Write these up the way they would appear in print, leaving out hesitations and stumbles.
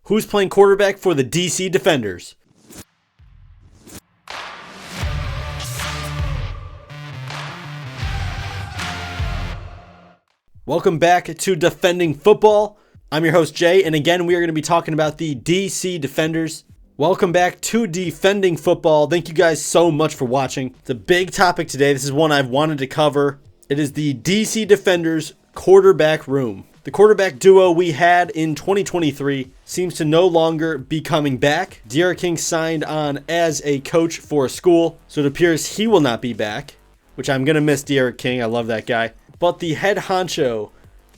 Who's playing quarterback for the DC Defenders? Welcome back to Defending Football. I'm your host, Jay, and again, we are going to be talking about the DC Defenders. Welcome back to Defending Football. Thank you guys so much for watching. It's a big topic today. This is one I've wanted to cover. It is the DC Defenders quarterback room. The quarterback duo we had in 2023 seems to no longer be coming back. D'Eriq King signed on as a coach for a school, so it appears he will not be back, which I'm going to miss D'Eriq King. I love that guy. But the head honcho,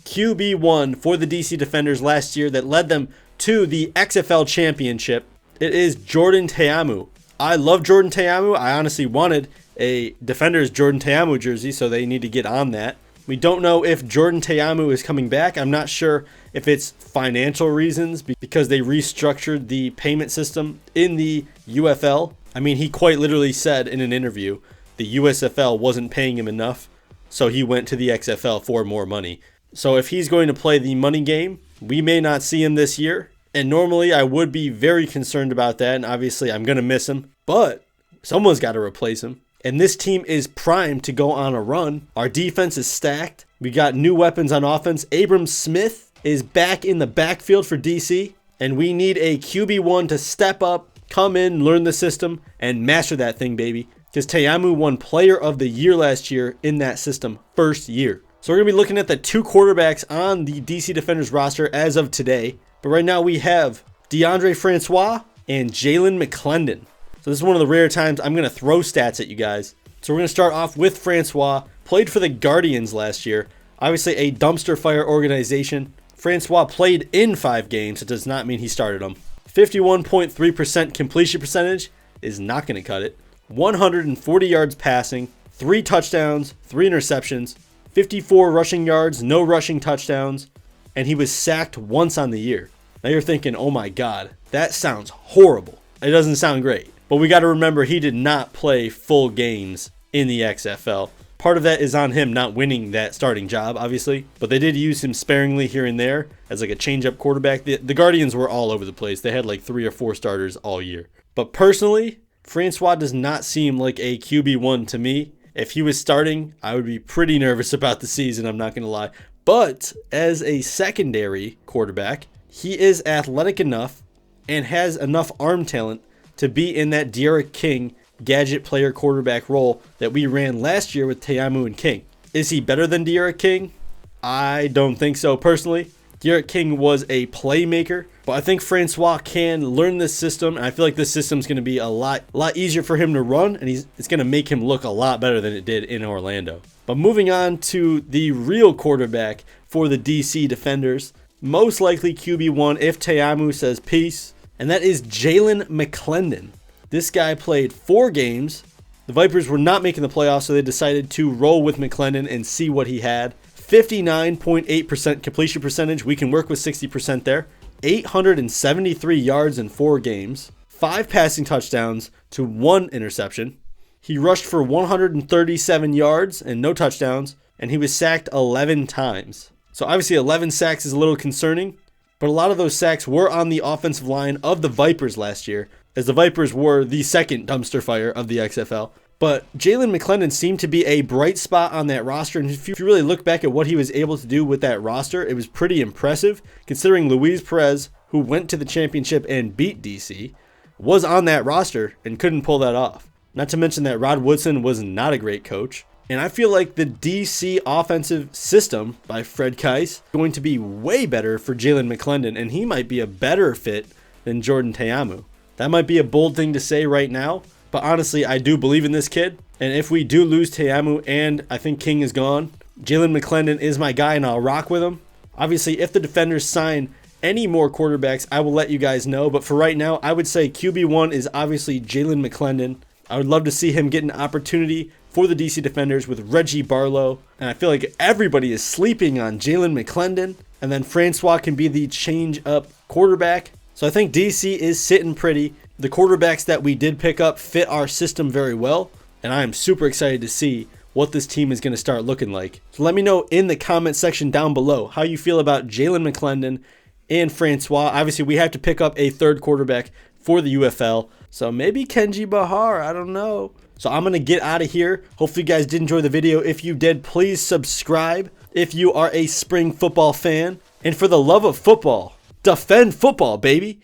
QB1 for the DC Defenders last year that led them to the XFL championship, it is Jordan Ta'amu. I love Jordan Ta'amu. I honestly wanted a Defenders Jordan Ta'amu jersey, so they need to get on that. We don't know if Jordan Ta'amu is coming back. I'm not sure if it's financial reasons because they restructured the payment system in the UFL. I mean, he quite literally said in an interview the USFL wasn't paying him enough, so he went to the XFL for more money. So if he's going to play the money game, we may not see him this year. And normally I would be very concerned about that. And obviously I'm going to miss him. But someone's got to replace him. And this team is primed to go on a run. Our defense is stacked. We got new weapons on offense. Abram Smith is back in the backfield for DC. And we need a QB1 to step up, come in, learn the system, and master that thing, baby. Because Ta'amu won Player of the Year last year in that system, first year. So we're going to be looking at the two quarterbacks on the DC Defenders roster as of today. But right now we have DeAndre Francois and Jalen McClendon. So this is one of the rare times I'm going to throw stats at you guys. So we're going to start off with Francois. Played for the Guardians last year. Obviously a dumpster fire organization. Francois played in 5 games. It does not mean he started them. 51.3% completion percentage is not going to cut it. 140 yards passing, 3 touchdowns, 3 interceptions, 54 rushing yards, no rushing touchdowns, and he was sacked once on the year. Now you're thinking, oh my God, that sounds horrible. It doesn't sound great. But we got to remember he did not play full games in the XFL. Part of that is on him not winning that starting job, obviously, but they did use him sparingly here and there as like a change-up quarterback. The Guardians were all over the place. They had like 3 or 4 starters all year. But personally, Francois does not seem like a QB1 to me. If he was starting, I would be pretty nervous about the season, I'm not going to lie. But as a secondary quarterback, he is athletic enough and has enough arm talent to be in that D'Eriq King gadget player quarterback role that we ran last year with Ta'amu and King. Is he better than D'Eriq King? I don't think so personally. D'Eriq King was a playmaker, but I think Francois can learn this system, and I feel like this system is going to be a lot easier for him to run, and it's going to make him look a lot better than it did in Orlando. But moving on to the real quarterback for the DC Defenders, most likely QB1 if Ta'amu says peace, and that is Jalen McClendon. This guy played 4 games. The Vipers were not making the playoffs, so they decided to roll with McClendon and see what he had. 59.8% completion percentage. We can work with 60% there. 873 yards in 4 games. 5 passing touchdowns to 1 interception. He rushed for 137 yards and no touchdowns, and he was sacked 11 times. So obviously 11 sacks is a little concerning, but a lot of those sacks were on the offensive line of the Vipers last year, as the Vipers were the second dumpster fire of the XFL. But Jalen McClendon seemed to be a bright spot on that roster, and if you really look back at what he was able to do with that roster, it was pretty impressive, considering Luis Perez, who went to the championship and beat DC, was on that roster and couldn't pull that off. Not to mention that Rod Woodson was not a great coach. And I feel like the DC offensive system by Fred Keiss is going to be way better for Jalen McClendon, and he might be a better fit than Jordan Ta'amu. That might be a bold thing to say right now, but honestly, I do believe in this kid. And if we do lose Ta'amu and I think King is gone, Jalen McClendon is my guy and I'll rock with him. Obviously, if the Defenders sign any more quarterbacks, I will let you guys know. But for right now, I would say QB1 is obviously Jalen McClendon. I would love to see him get an opportunity for the DC Defenders with Reggie Barlow. And I feel like everybody is sleeping on Jalen McClendon. And then Francois can be the change-up quarterback. So I think DC is sitting pretty. The quarterbacks that we did pick up fit our system very well, and I am super excited to see what this team is going to start looking like. So let me know in the comment section down below how you feel about Jalen McClendon and Francois. Obviously, we have to pick up a third quarterback for the UFL. So maybe Kenji Bahar. I don't know. So I'm going to get out of here. Hopefully, you guys did enjoy the video. If you did, please subscribe if you are a spring football fan. And for the love of football, defend football, baby.